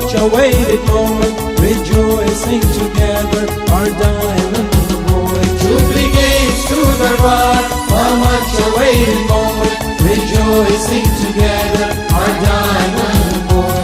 much awaited moment, rejoicing together, our diamond boy. Jubilee gates to Darbar, a much awaited moment, rejoicing together, our diamond boy.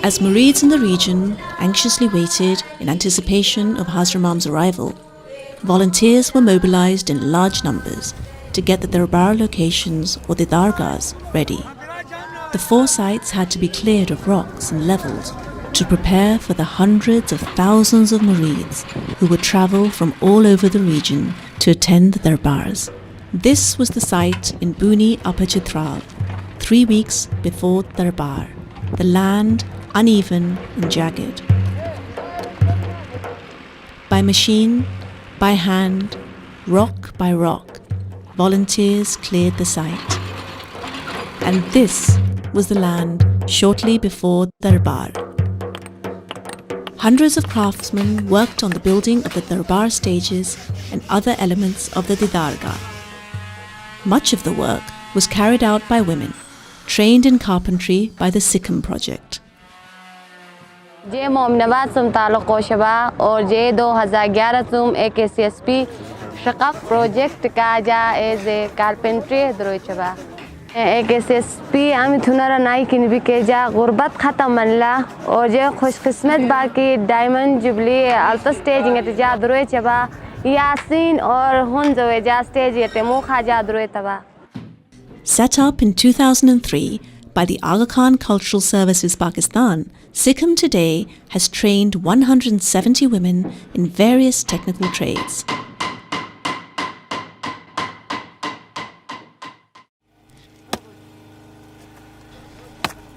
As Murids in the region anxiously waited in anticipation of Hazar Imam's arrival, volunteers were mobilized in large numbers to get the Darbar locations or the dargahs ready. The 4 sites had to be cleared of rocks and leveled to prepare for the hundreds of thousands of Murids who would travel from all over the region to attend the Darbars. This was the site in Buni Upper Chitral, 3 weeks before Darbar, the land uneven and jagged. By machine, by hand, rock by rock, volunteers cleared the site. And this was the land shortly before Darbar. Hundreds of craftsmen worked on the building of the Darbar stages and other elements of the Dargah. Much of the work was carried out by women, trained in carpentry by the Sikkim project. जे मोमनवाद सम ताल्लुक़ शबा और जे 2011 तुम एक CSP शक़फ़ project का जा as a carpentry Dharoi Shaba एक CSP आमी थुनारा नाई किन भी के जा गुर्बत ख़त्म मनला और जे खुशकिस्मत बाकी डायमंड जुबली अल्टा स्टेजिंग ते जा दरोई शबा यासीन और हुन जो जा स्टेज ये मुखा जा दरोई तबा. Set up in 2003 by the Aga Khan Cultural Services Pakistan, Sikkim today has trained 170 women in various technical trades.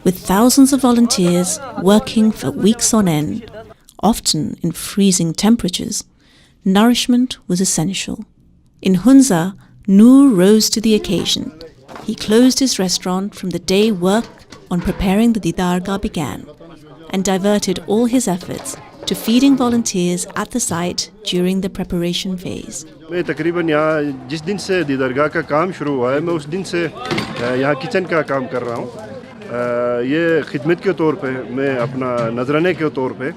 With thousands of volunteers working for weeks on end, often in freezing temperatures, nourishment was essential. In Hunza, Noor rose to the occasion. He closed his restaurant from the day work on preparing the Dargah began and diverted all his efforts to feeding volunteers at the site during the preparation phase. मैं तकरीबन यहाँ जिस दिन से दरगाह का काम शुरू हुआ है मैं उस दिन से यहाँ किचन का काम कर रहा हूँ. ये खिदमत के तौर पे मैं अपना नजराने के तौर पे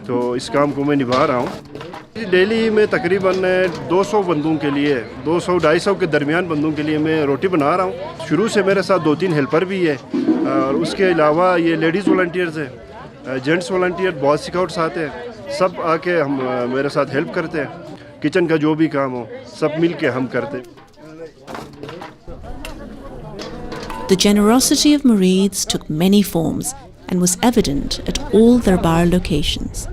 तो इस काम को मैं निभा रहा हूँ. डेली में तकरीबन 200 बंदों के लिए 200-250 के दरमियान बंदों के लिए मैं रोटी बना रहा हूँ. शुरू से मेरे साथ 2-3 हेल्पर भी है और उसके अलावा ये लेडीज़ वॉलंटियर्स हैं, जेंट्स वॉलंटियर, बॉय स्काउट्स आते हैं, सब आके हम मेरे साथ हेल्प करते हैं. किचन का जो भी काम हो सब मिल के हम करते हैं. The generosity of Murids took many forms and was evident at all Darbar locations.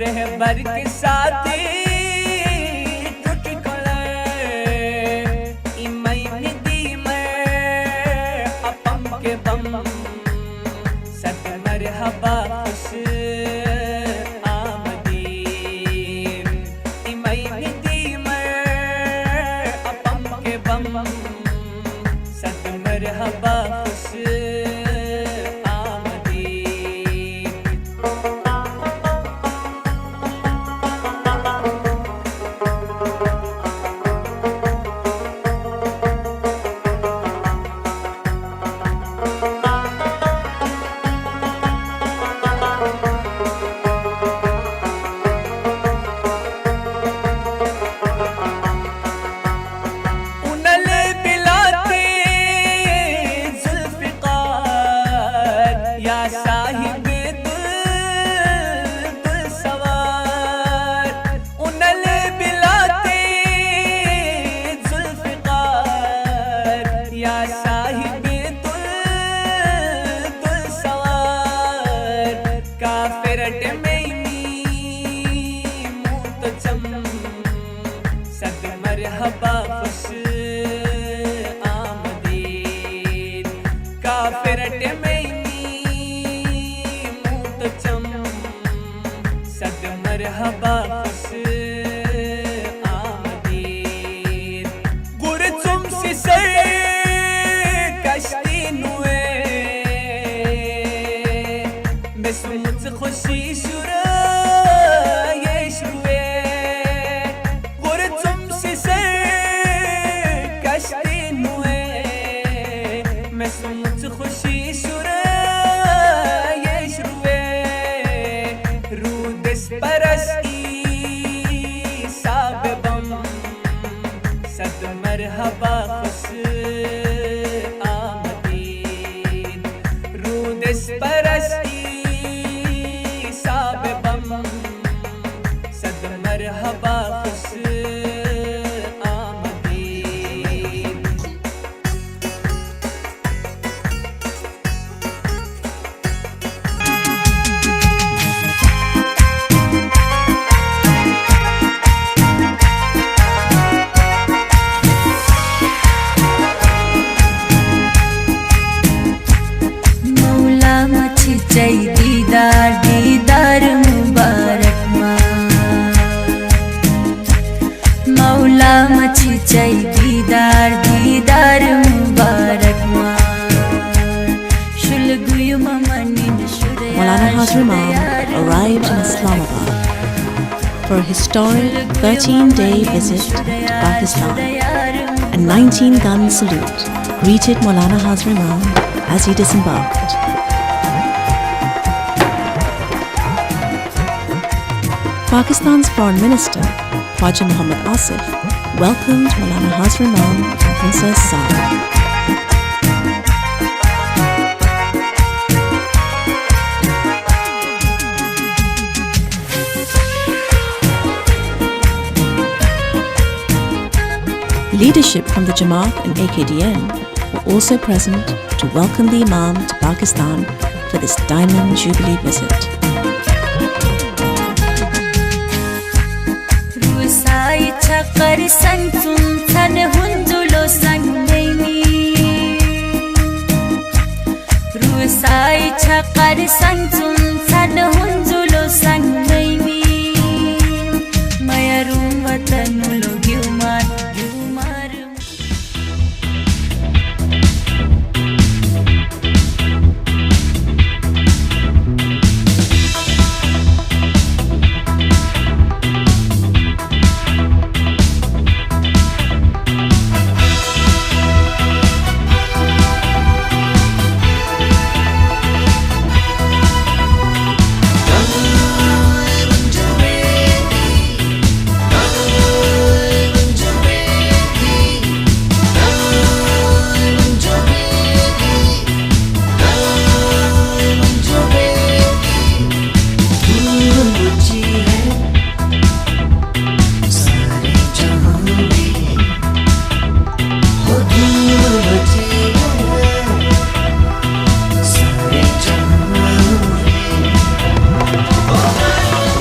रहबर के साथी टूट गले इमई निधि में अपम के बम सद मरहबा खुश आमदीद इमई निधि में अपम के बम सद मरहबा खुश दीदार मुबारक मौला मची चई दीदार मुबारक Mawlana Hazar Imam arrived in Islamabad for a historic 13-day visit to Pakistan. A 19-gun salute greeted Mawlana Hazar Imam as he disembarked. Pakistan's Foreign Minister, Khwaja Muhammad Asif, welcomed Mawlana Hazar Imam and Princess Zara. Leadership from the Jamaat and AKDN were also present to welcome the Imam to Pakistan for this Daimond Jubilee visit.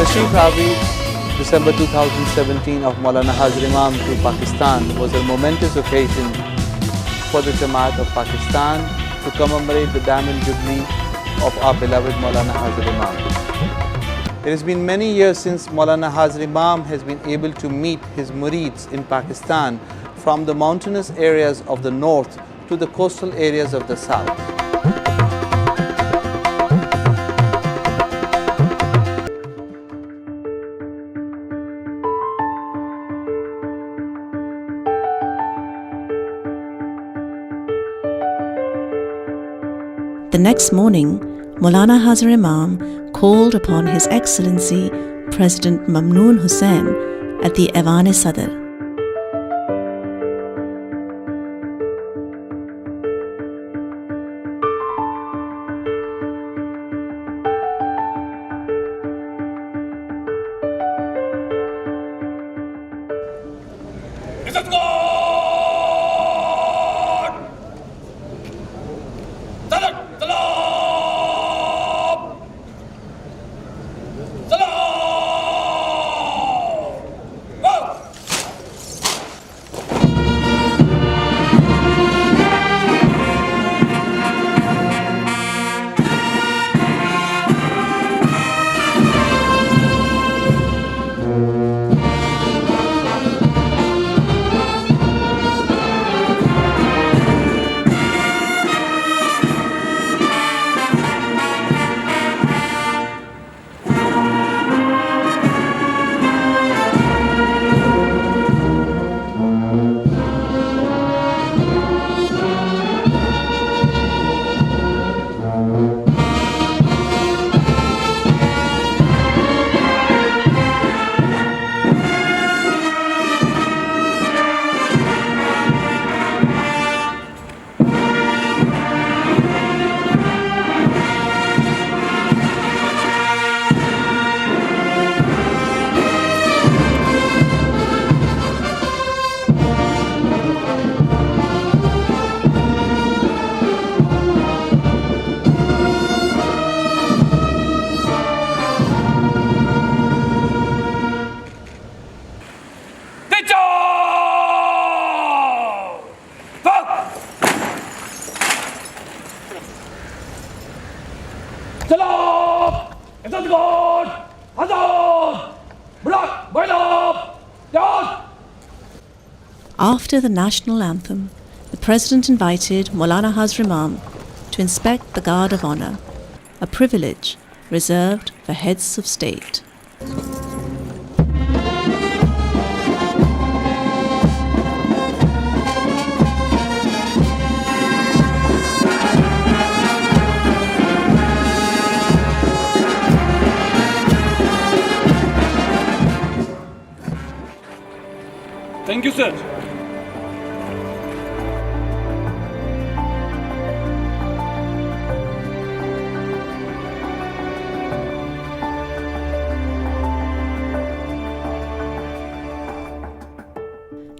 Tashreef Ravi, December 2017 of Mawlana Hazar Imam to Pakistan was a momentous occasion for the Jamaat of Pakistan to commemorate the Daimond Jubilee of our beloved Mawlana Hazar Imam. It has been many years since Mawlana Hazar Imam has been able to meet his murids in Pakistan from the mountainous areas of the north to the coastal areas of the south. The next morning, Mawlana Hazar Imam called upon His Excellency President Mamnoon Hussain at the Aiwan-e-Sadr. After the national anthem, the President invited Mawlana Hazar Imam to inspect the Guard of Honour, a privilege reserved for heads of state. Thank you, sir.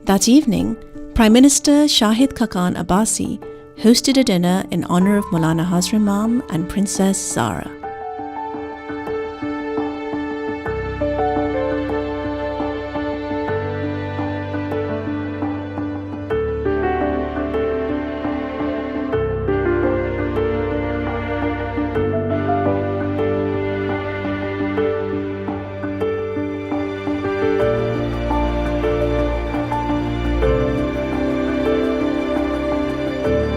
That evening, Prime Minister Shahid Khaqan Abbasi hosted a dinner in honour of Mawlana Hazar Imam and Princess Zara.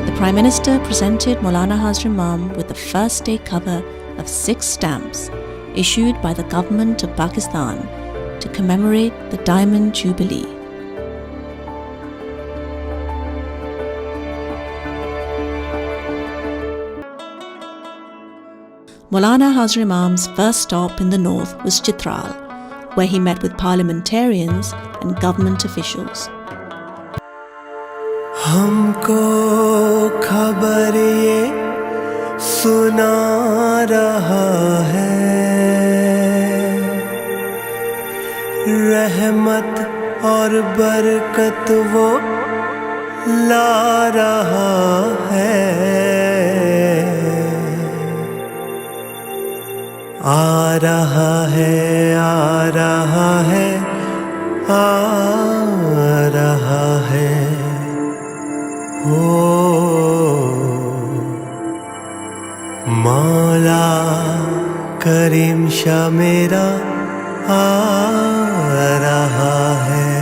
The Prime Minister presented Mawlana Hazar Imam with the first day cover of 6 stamps issued by the government of Pakistan to commemorate the Daimond Jubilee. Mawlana Hazar Imam's first stop in the north was Chitral, where he met with parliamentarians and government officials. हमको खबर ये सुना रहा है, रहमत और बरकत वो ला रहा है। आ रहा है, आ रहा है, आ रहा है। ओ मौला करीम शाह मेरा आ रहा है।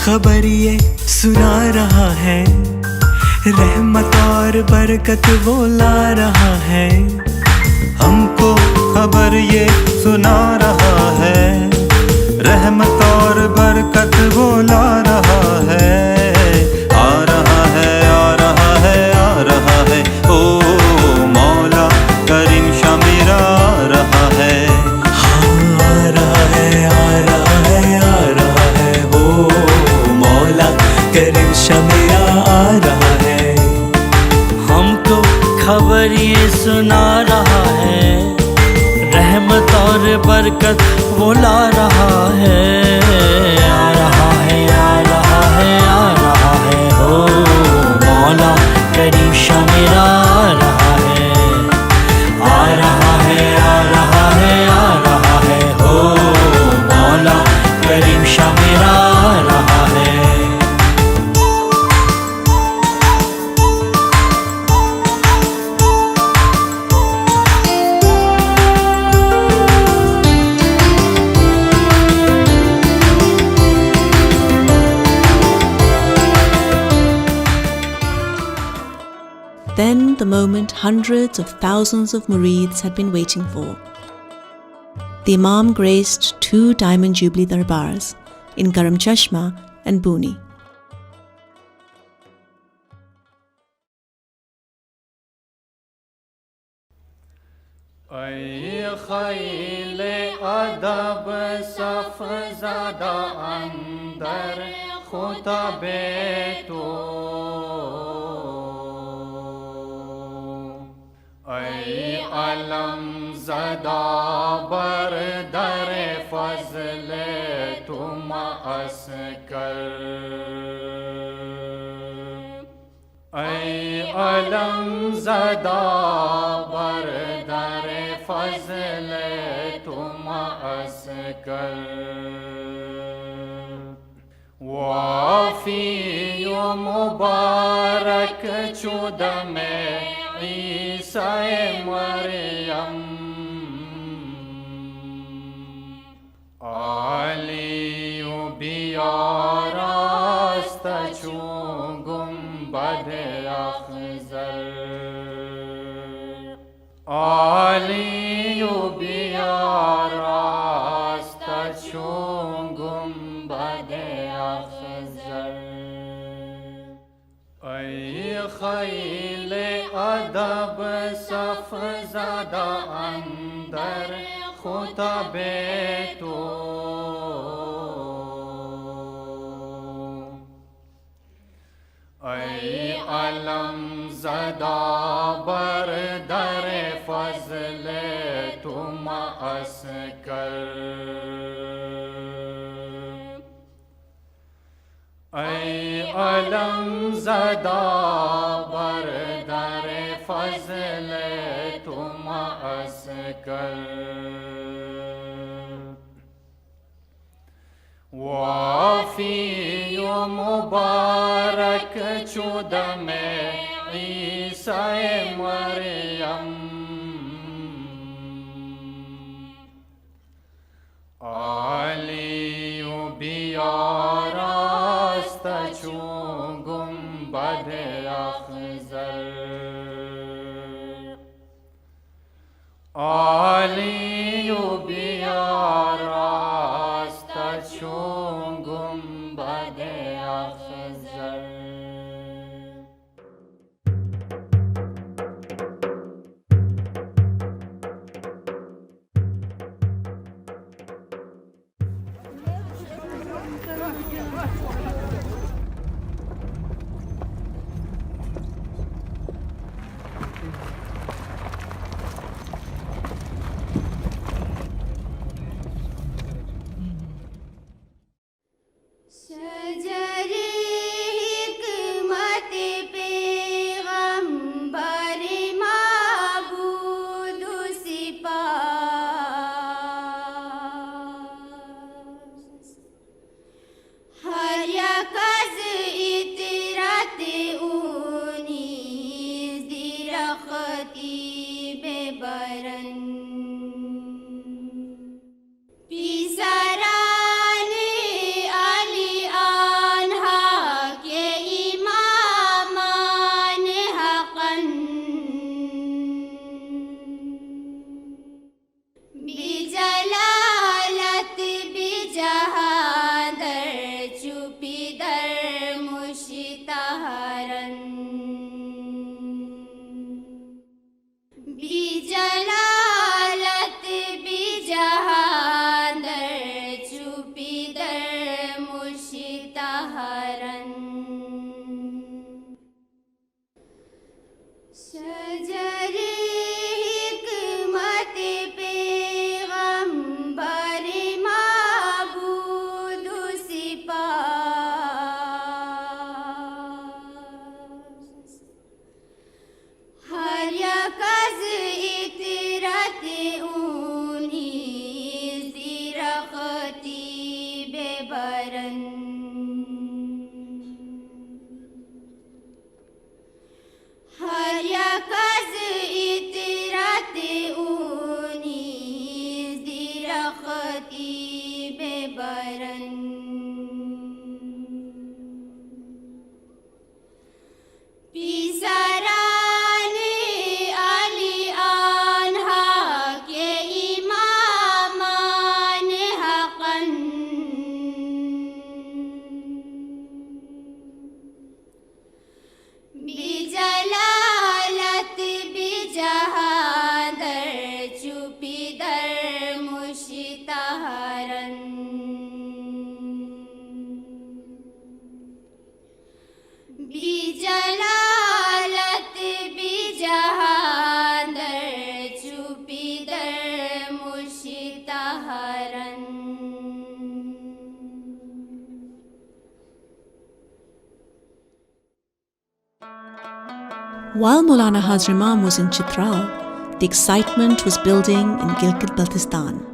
खबर ये सुना रहा है, रहमत और बरकत वो ला रहा है। हमको खबर ये सुना रहा है, रहमत और बरकत वो ला रहा है। आ रहा है, आ रहा है, आ रहा है। ओ मौला करीम शाह मेरा आ रहा है। हाँ आ रहा है, आ रहा है, आ रहा है। ओ मौला करीम शाह मेरा आ रहा है। हमको खबर ये सुना रहा है, रहमत और बरकत वो ला रहा है। आ रहा है, आ रहा है, आ रहा है। हो मौला करीम शाह मेरा आ रहा है। आ रहा है, आ रहा है, आ रहा है। हो मौला करीम शाह मेरा आ रहा है। Then the moment hundreds of thousands of murids had been waiting for. The Imam graced 2 Daimond Jubilee darbars in Garam Chashma and Buni. ऐ खैल अदब सफ ज़दा अंदर खुतबे तो, ऐ अलम ज़दा बर दर फज़ल तुम अस्कर। ऐ अलम ज़दा बर दर फज़ल तुम अस्कर। वाफ़ी मुबारक चुद में ईसा मरियम। आलियु बियारास्त चू गुंबद अफ़ज़ल। आलियु बियारास्त चू गुंबद अफ़ज़ल। ऐ खैल अदब सफ ज़दा अंदर खुतबे तो, ऐ अलम ज़दा बर दर फज़ल तुम अस्कर। ऐ अलम ज़दा बर दर फज़ल तुम अस्कर। वाफ़ी मुबारक चुद में ईसा मरियम। आलियु बियारास्त चू गुंबद अफ़ज़ल। आलियु बियारास्त चू गुंबद अफ़ज़ल। मुशिताहरन शजरे हिकमत पैगंबर माबूद सिपास हर यकज़ इतरत ऊनी ज़िरख़ती बेबरन हर यकज़ इतरत ऊनी ज़िरख़ती बेबरन पिसरान अली आन्हा के इमामान हक़न बिजलालत बिजहादर चुपिदर मुशिताहरन बिजलालत बिजहादर चुपिदर मुशिताहरन While Mawlana Hazar Imam was in Chitral, the excitement was building in Gilgit-Baltistan.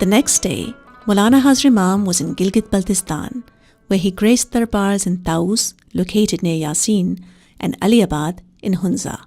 The next day, Mawlana Hazar Imam was in Gilgit-Baltistan, where he graced darbars in Taus, located near Yasin, and Aliabad in Hunza.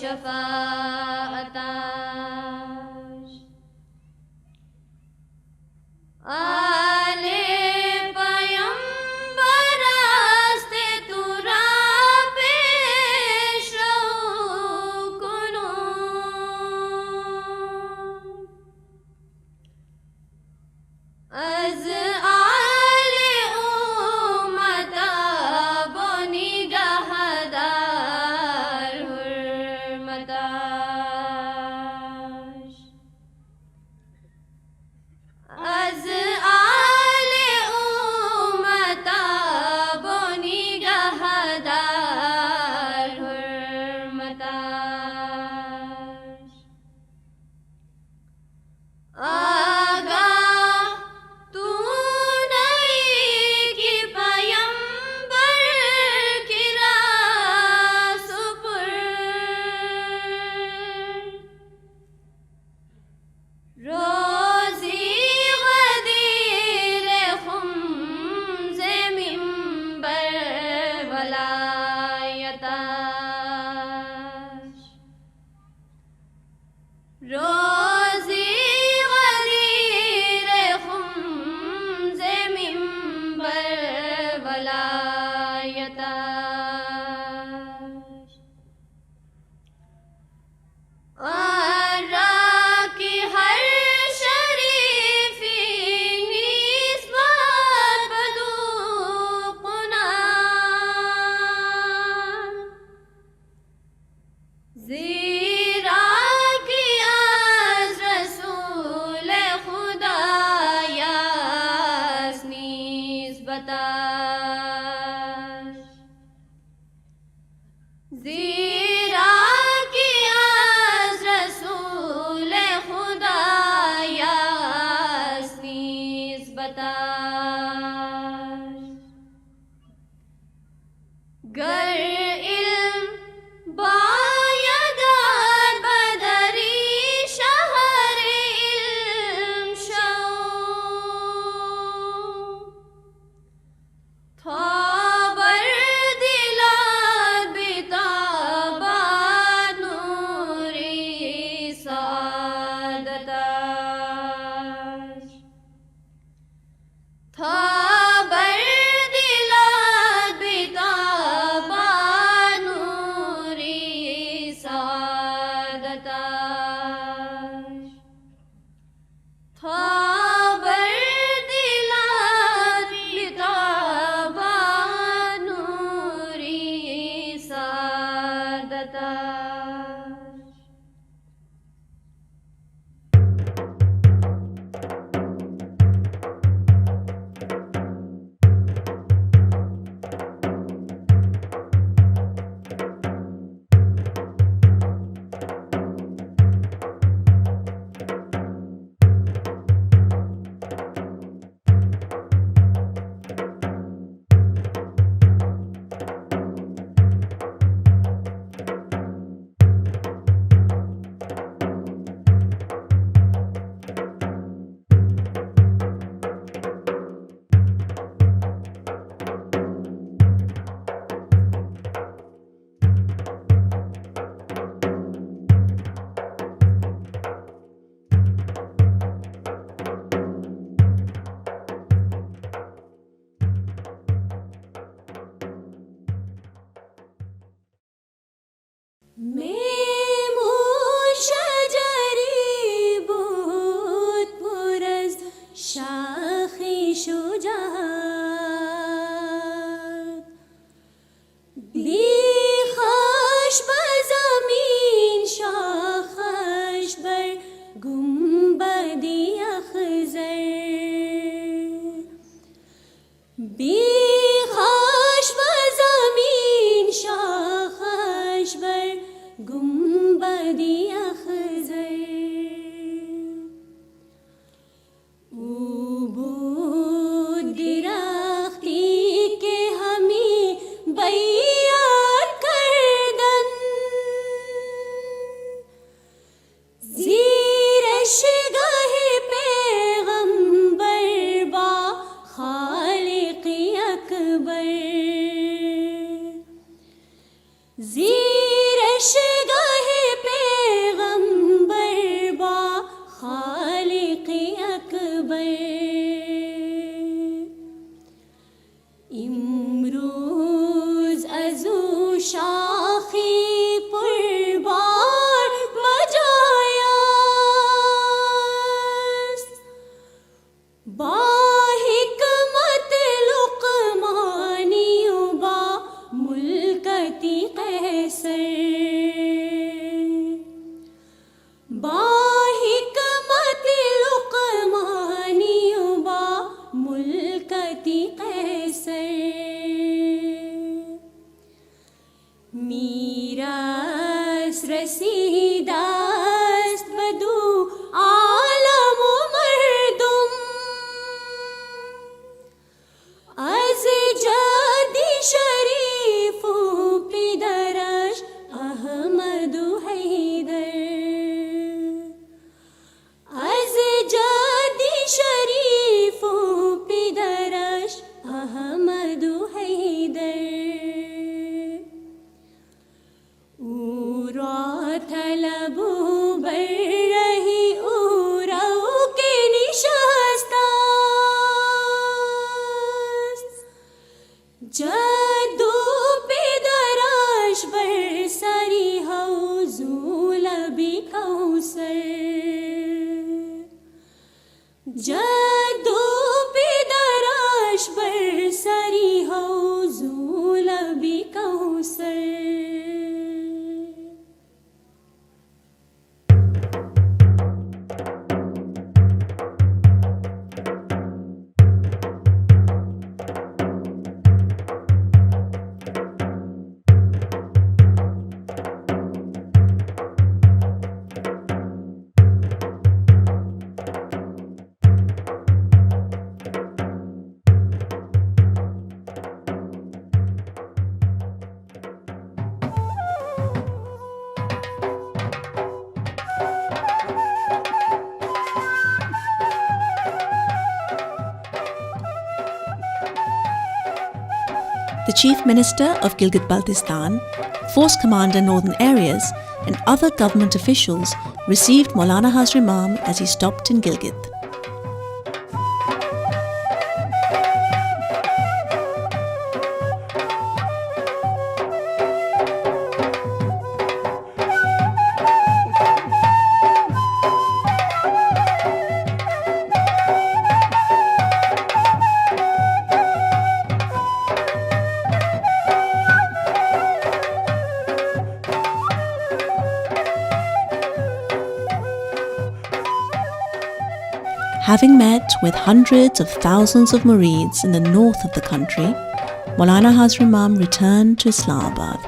शफाअताश از آل اومتا بونی گهدار حرمتاش از آل اومتا بونی گهدار حرمتاش آگاه تو نہیں کہ پیمبر کی راس پر روزی غدیر خمز منبر ولایتاش روزی غدیر خمز منبر ولایتاش آرا کی ہر شریفی نسبت بدو قنان زیرا کی از رسول خدا یاس نسبتاش زیرا کی از رسول خدا یاس نسبتاش گر علم بایدار بدری شهر علم شو تا بر دلات بتابد نوری سعادتاش تا بر دلات بتابد نوری سعادتاش تا بر دلات بتابد نوری سعادتاش میمون شجری بود پر از شاخی شجاعت بیخش به زمین شاخش بر گنبدی اخضر بیخش به زمین شاخش بر گنبدی اخضر او بود درختی که همی بیعت کردن زیرش گاه پیغمبر با خالقی पति कैसर मीरास रसीदास्त बदू आलम मर्दुम از جادی شریف و پدرش احمد و حیدر از جادی شریف و پدرش احمد و حیدر او را طلب و بر رهی او را که نشسته جادو پدرش بر سری حوضول بی کوثر جادو پدرش بر سری حوضول بی کوثر The Chief Minister of Gilgit-Baltistan, Force Commander Northern Areas, and other government officials received Mawlana Hazar Imam as he stopped in Gilgit. Having met with hundreds of thousands of murids in the north of the country, Mawlana Hazar Imam returned to Islamabad.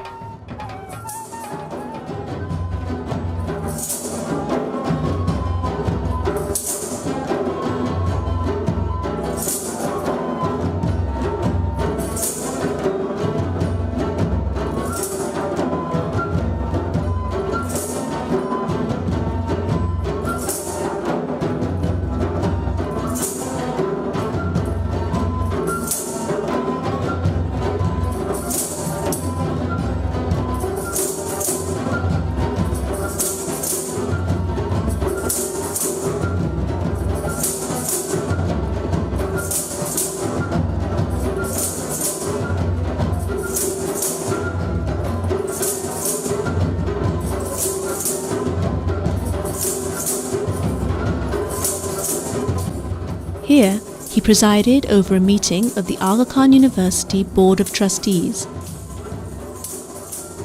Here, he presided over a meeting of the Aga Khan University Board of Trustees.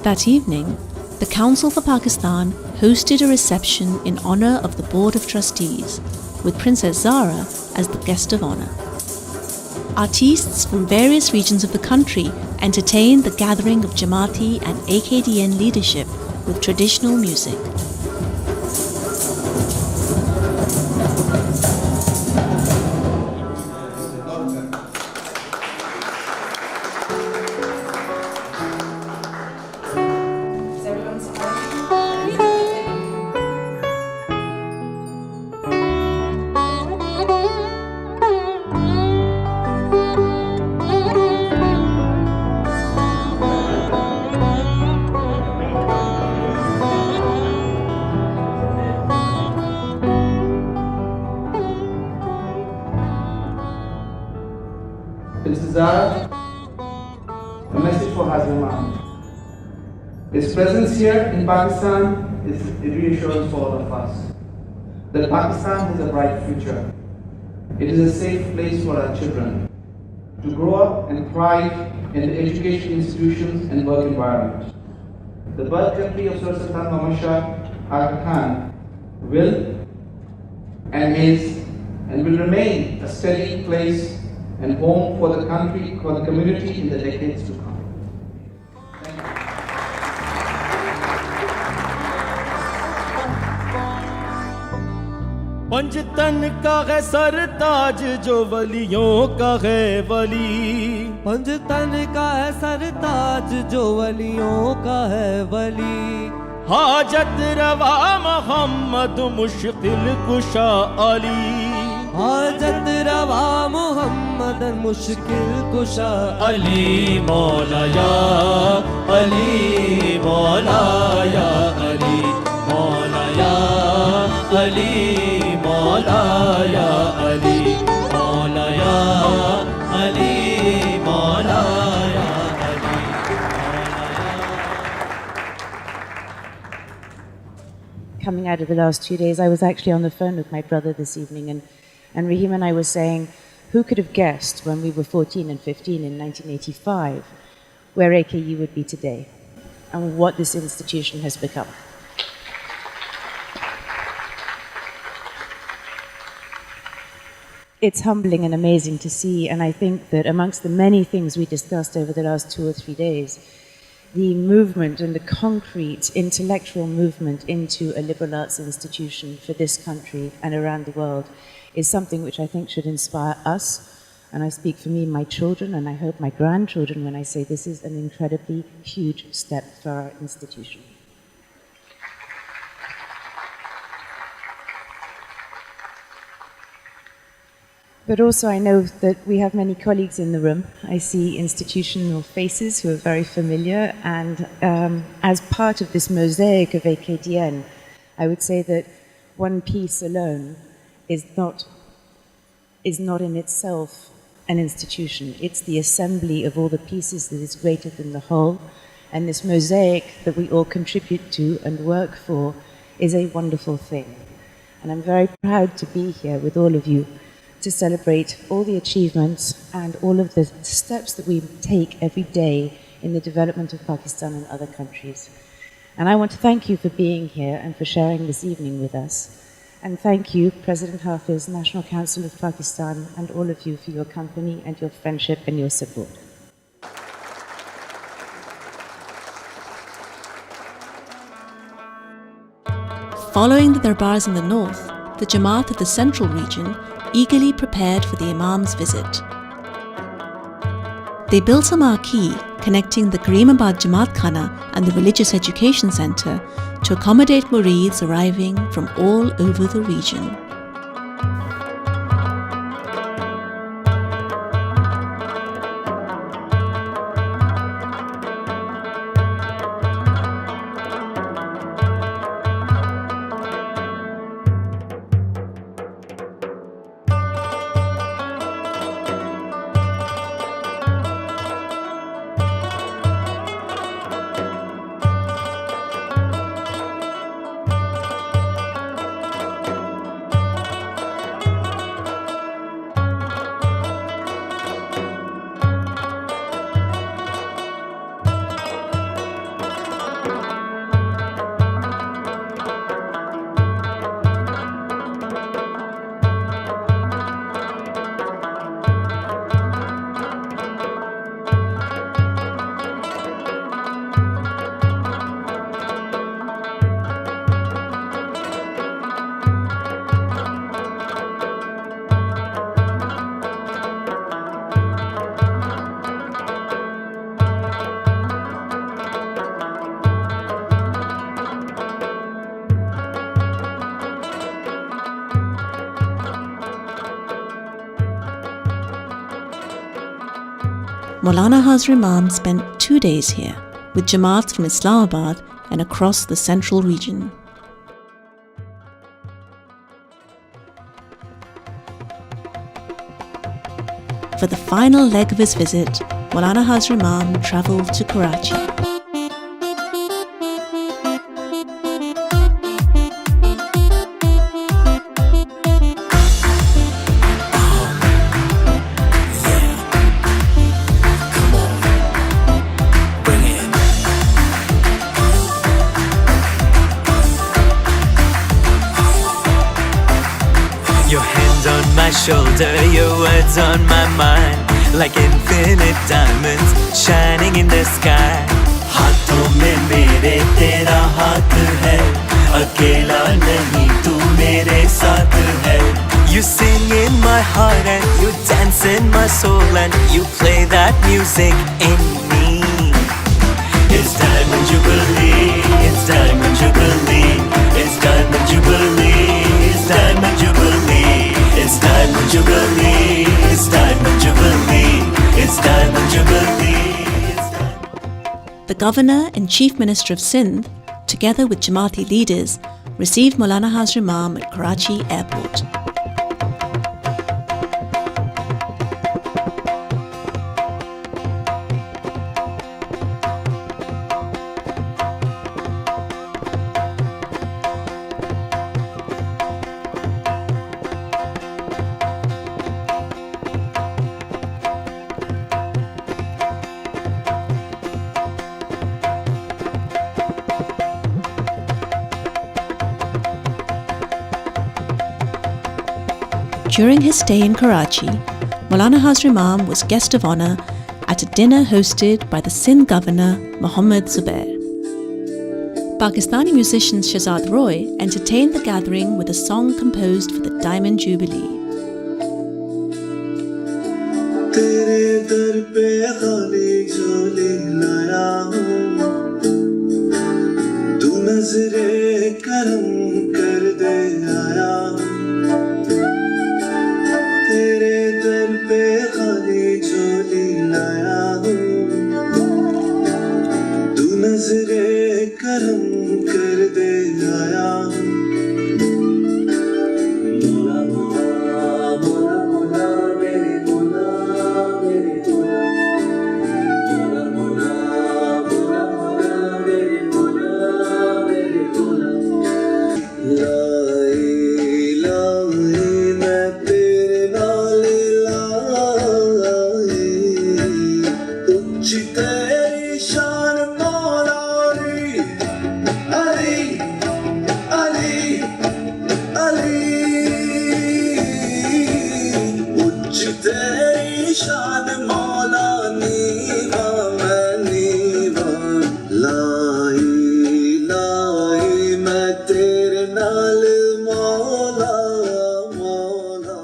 That evening, the Council for Pakistan hosted a reception in honor of the Board of Trustees, with Princess Zara as the guest of honor. Artistes from various regions of the country entertained the gathering of Jamaati and AKDN leadership with traditional music. Princess Zara, a message for Hazar Imam. His presence here in Pakistan is a reassurance for all of us that Pakistan has a bright future. It is a safe place for our children to grow up and thrive in the education institutions and work environment. The birth country of Sir Sultan Muhammad Shah Aga Khan will and is and will remain a steady place and home for the country, for the community in the decades to come. Panjtan का है सरताज जो वलियों का है वली, पंजतन का है सरताज जो वलियों का है वली। हाजत रवा मोहम्मद मुश्किल कुशा अली, हाजत रवा मोहम्मद मुश्किल कुशा अली। मौला या अली, मौला या अली, मौला या अली, मौला या अली, मौला या अली, मौला या Ali. Coming out of the last 2 days, I was actually on the phone with my brother this evening, and Raheem and I were saying, who could have guessed when we were 14 and 15 in 1985 where AKU would be today and what this institution has become. It's humbling and amazing to see, and I think that amongst the many things we discussed over the last 2 or 3 days, the movement and the concrete intellectual movement into a liberal arts institution for this country and around the world is something which I think should inspire us. And I speak for me, my children, and I hope my grandchildren when I say this is an incredibly huge step for our institution. But also I know that we have many colleagues in the room. I see institutional faces who are very familiar, and as part of this mosaic of AKDN, I would say that one piece alone is not in itself an institution. It's the assembly of all the pieces that is greater than the whole, and this mosaic that we all contribute to and work for is a wonderful thing. And I'm very proud to be here with all of you to celebrate all the achievements and all of the steps that we take every day in the development of Pakistan and other countries. And I want to thank you for being here and for sharing this evening with us. And thank you, President Hafiz, National Council of Pakistan, and all of you for your company and your friendship and your support. Following the darbars in the north, the Jamaat of the central region eagerly prepared for the Imam's visit. They built a marquee connecting the Karimabad Jamaat Khana and the Religious Education Centre to accommodate Murids arriving from all over the region. Mawlana Hazar Imam spent 2 days here with Jamaats from Islamabad and across the central region. For the final leg of his visit, Mawlana Hazar Imam travelled to Karachi. Your hands on my shoulder, your words on my mind, like infinite diamonds shining in the sky. हाथों में मेरे तेरा हाथ है, अकेला नहीं तू मेरे साथ है. You sing in my heart and you dance in my soul and you play that music in me. It's Diamond Jubilee, it's Diamond Jubilee, it's Diamond Jubilee, it's Diamond Jubilee, it's Diamond Jubilee, it's Diamond Jubilee, it's Diamond Jubilee. The Governor and Chief Minister of Sindh, together with Jamaati leaders, received Mawlana Hazar Imam at Karachi airport. During his stay in Karachi, Mawlana Hazar Imam was guest of honour at a dinner hosted by the Sindh Governor Mohammad Zubair. Pakistani musician Shahzad Roy entertained the gathering with a song composed for the Daimond Jubilee. तेरे दर पे खाली झोली लाया हूँ, तू नजरे करम कर दे आया हूँ. मोला मोला मोला मोला मेरे मोला मेरे मोला, मोला मोला मोला मोला मेरे मोला मेरे मोला. लाई लाई मैं तेरे नाल लाई, उच्ची तेरी शान मौला अली अली अली, उच्ची तेरी शान मौला नीवा मैं नीवा. लाई लाई मैं तेरे नाल मौला मौला.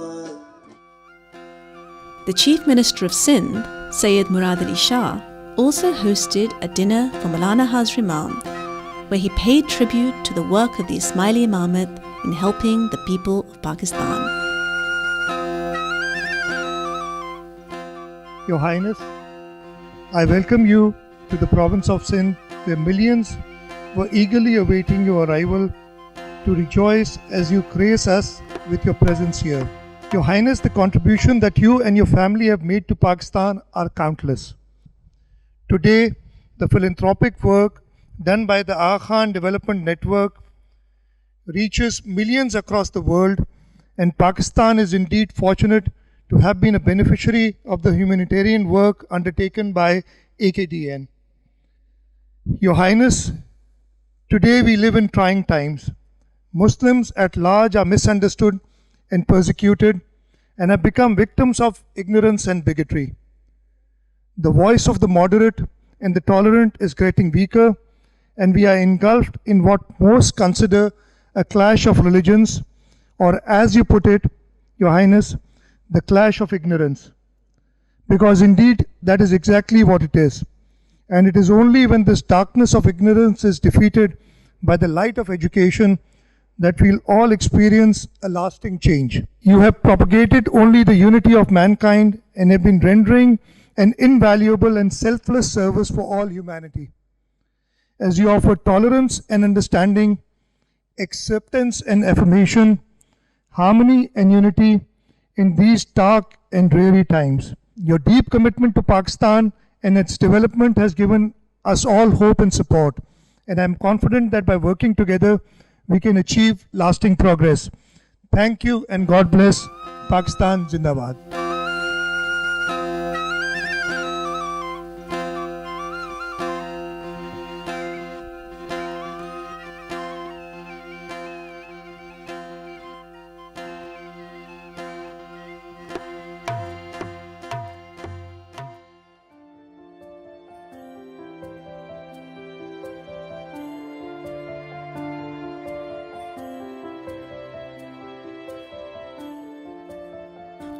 The Chief Minister of Sindh, Sayyid Murad Ali Shah, also hosted a dinner for Mawlana Hazar Imam, where he paid tribute to the work of the Ismaili Imamate in helping the people of Pakistan. Your Highness, I welcome you to the province of Sindh, where millions were eagerly awaiting your arrival to rejoice as you grace us with your presence here. Your Highness, the contribution that you and your family have made to Pakistan are countless. Today, the philanthropic work done by the Aga Khan Development Network reaches millions across the world, and Pakistan is indeed fortunate to have been a beneficiary of the humanitarian work undertaken by AKDN. Your Highness, today we live in trying times. Muslims at large are misunderstood and persecuted and have become victims of ignorance and bigotry. The voice of the moderate and the tolerant is getting weaker, and we are engulfed in what most consider a clash of religions, or as you put it, Your Highness, the clash of ignorance. Because indeed, that is exactly what it is. And it is only when this darkness of ignorance is defeated by the light of education that we'll all experience a lasting change. You have propagated only the unity of mankind and have been rendering an invaluable and selfless service for all humanity. As you offer tolerance and understanding, acceptance and affirmation, harmony and unity in these dark and dreary times. Your deep commitment to Pakistan and its development has given us all hope and support, and I am confident that by working together, we can achieve lasting progress. Thank you and God bless. Pakistan Zindabad.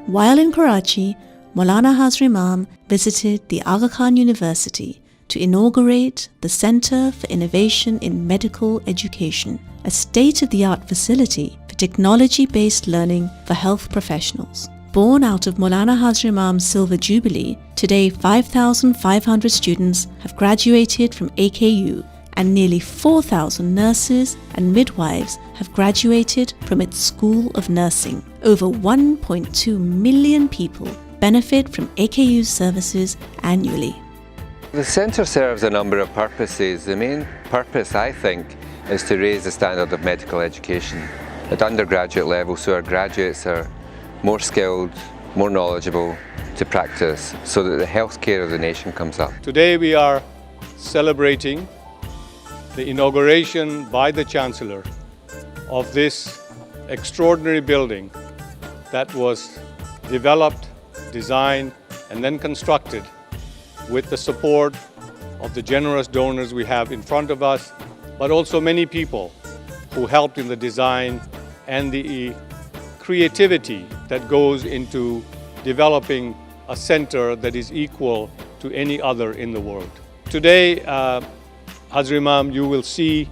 While in Karachi, Mawlana Hazar Imam visited the Aga Khan University to inaugurate the Center for Innovation in Medical Education, a state-of-the-art facility for technology-based learning for health professionals. Born out of Mawlana Hazar Imam's Silver Jubilee, today 5,500 students have graduated from AKU and nearly 4,000 nurses and midwives have graduated from its School of Nursing. Over 1.2 million people benefit from AKU's services annually. The centre serves a number of purposes. The main purpose, I think, is to raise the standard of medical education at undergraduate level, so our graduates are more skilled, more knowledgeable to practice, so that the healthcare of the nation comes up. Today we are celebrating the inauguration by the Chancellor of this extraordinary building that was developed, designed, and then constructed with the support of the generous donors we have in front of us, but also many people who helped in the design and the creativity that goes into developing a center that is equal to any other in the world. Today, Hazar Imam, you will see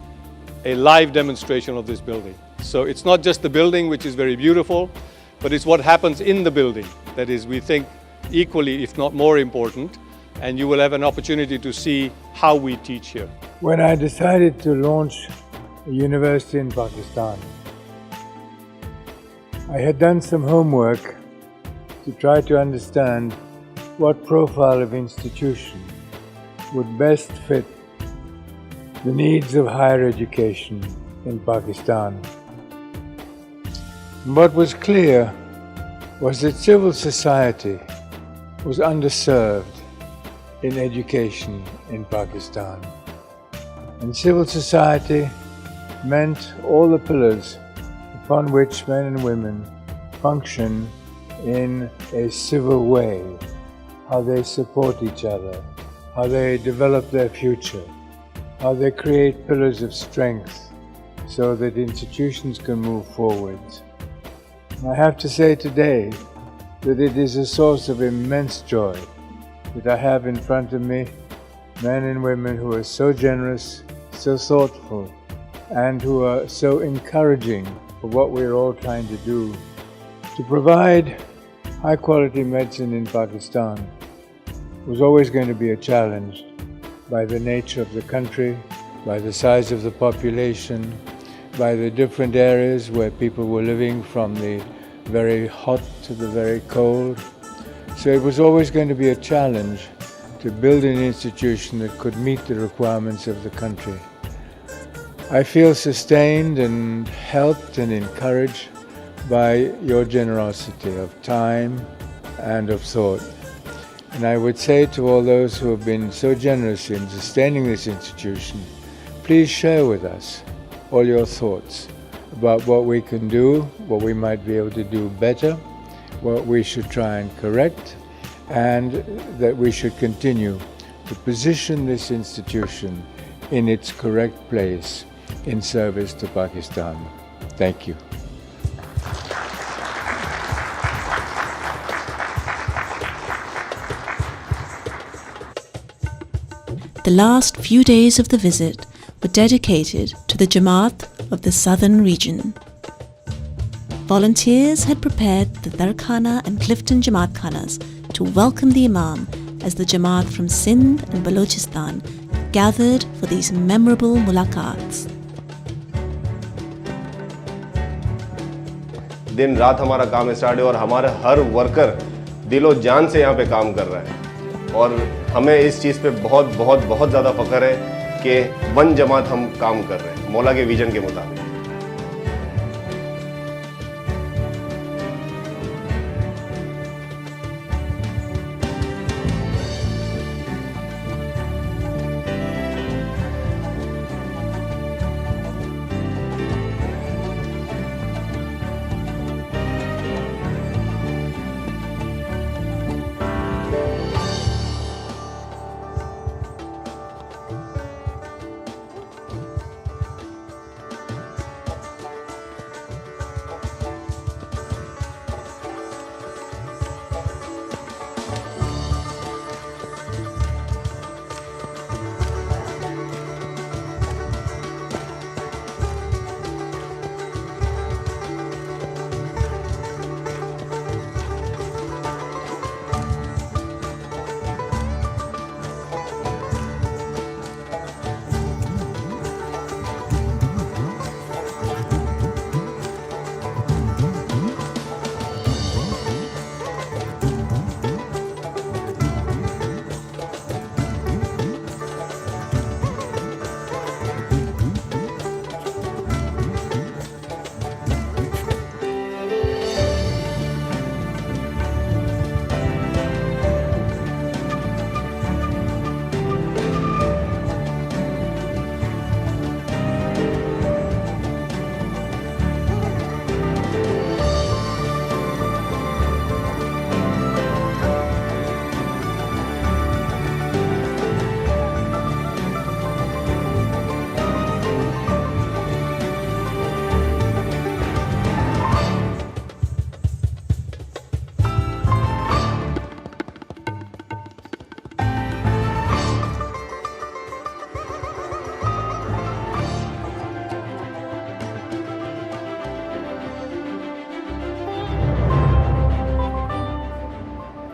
a live demonstration of this building. So it's not just the building, which is very beautiful, but it's what happens in the building that is, we think, equally, if not more important. And you will have an opportunity to see how we teach here. When I decided to launch a university in Pakistan, I had done some homework to try to understand what profile of institution would best fit the needs of higher education in Pakistan. What was clear was that civil society was underserved in education in Pakistan. And civil society meant all the pillars upon which men and women function in a civil way, how they support each other, how they develop their future, how they create pillars of strength so that institutions can move forwards. And I have to say today that it is a source of immense joy that I have in front of me men and women who are so generous, so thoughtful, and who are so encouraging of what we're all trying to do to provide high-quality medicine in Pakistan. Was always going to be a challenge by the nature of the country, by the size of the population, by the different areas where people were living, from the very hot to the very cold. So it was always going to be a challenge to build an institution that could meet the requirements of the country. I feel sustained and helped and encouraged by your generosity of time and of thought. And I would say to all those who have been so generous in sustaining this institution, please share with us all your thoughts about what we can do, what we might be able to do better, what we should try and correct, and that we should continue to position this institution in its correct place in service to Pakistan. Thank you. The last few days of the visit were dedicated to the Jamaat of the southern region. Volunteers had prepared the Darkhana and Clifton Jamaat Khanas to welcome the Imam as the Jamaat from Sindh and Balochistan gathered for these memorable mulaqats. दिन रात हमारा काम start है और हमारे हर worker दिलो जान से यहाँ पे काम कर रहा है और हमें इस चीज़ पे बहुत ज़्यादा फ़ख्र है कि वन जमात हम काम कर रहे हैं मौला के विजन के मुताबिक.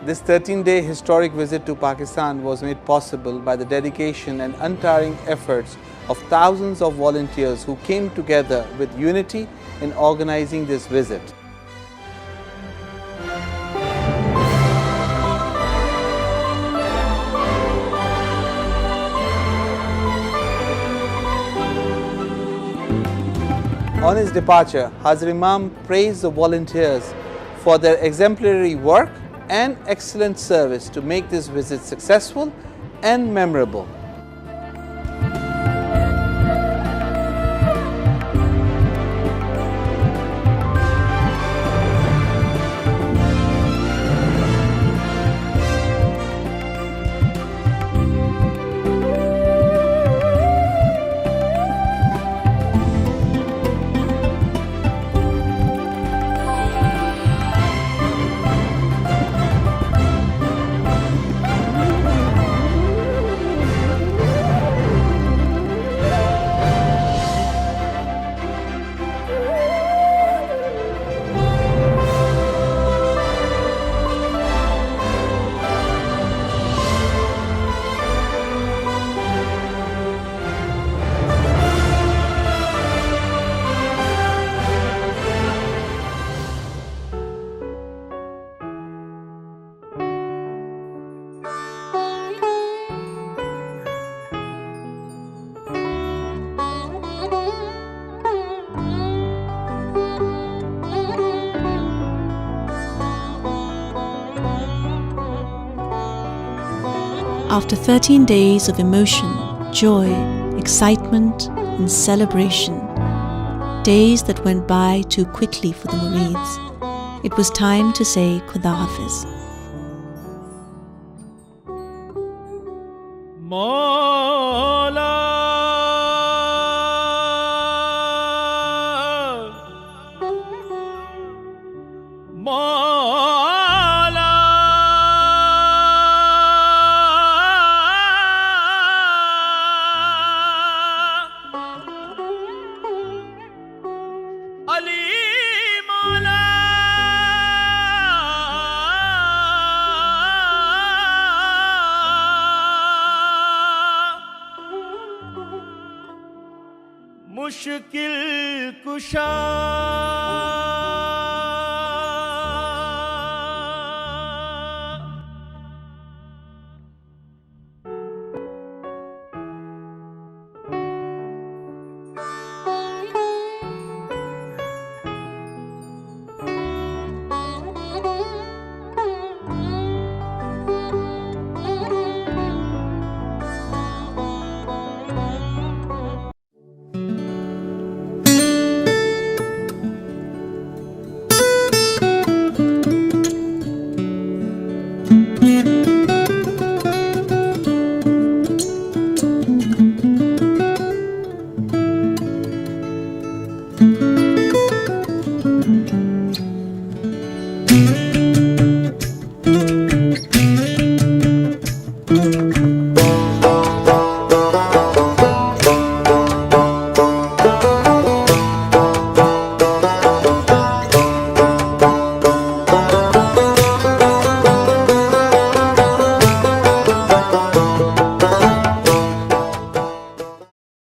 This 13-day historic visit to Pakistan was made possible by the dedication and untiring efforts of thousands of volunteers who came together with unity in organizing this visit. On his departure, Hazar Imam praised the volunteers for their exemplary work and excellent service to make this visit successful and memorable. After 13 days of emotion, joy, excitement and celebration, days that went by too quickly for the Murids, it was time to say Khuda Hafiz. मुश्किल कुशा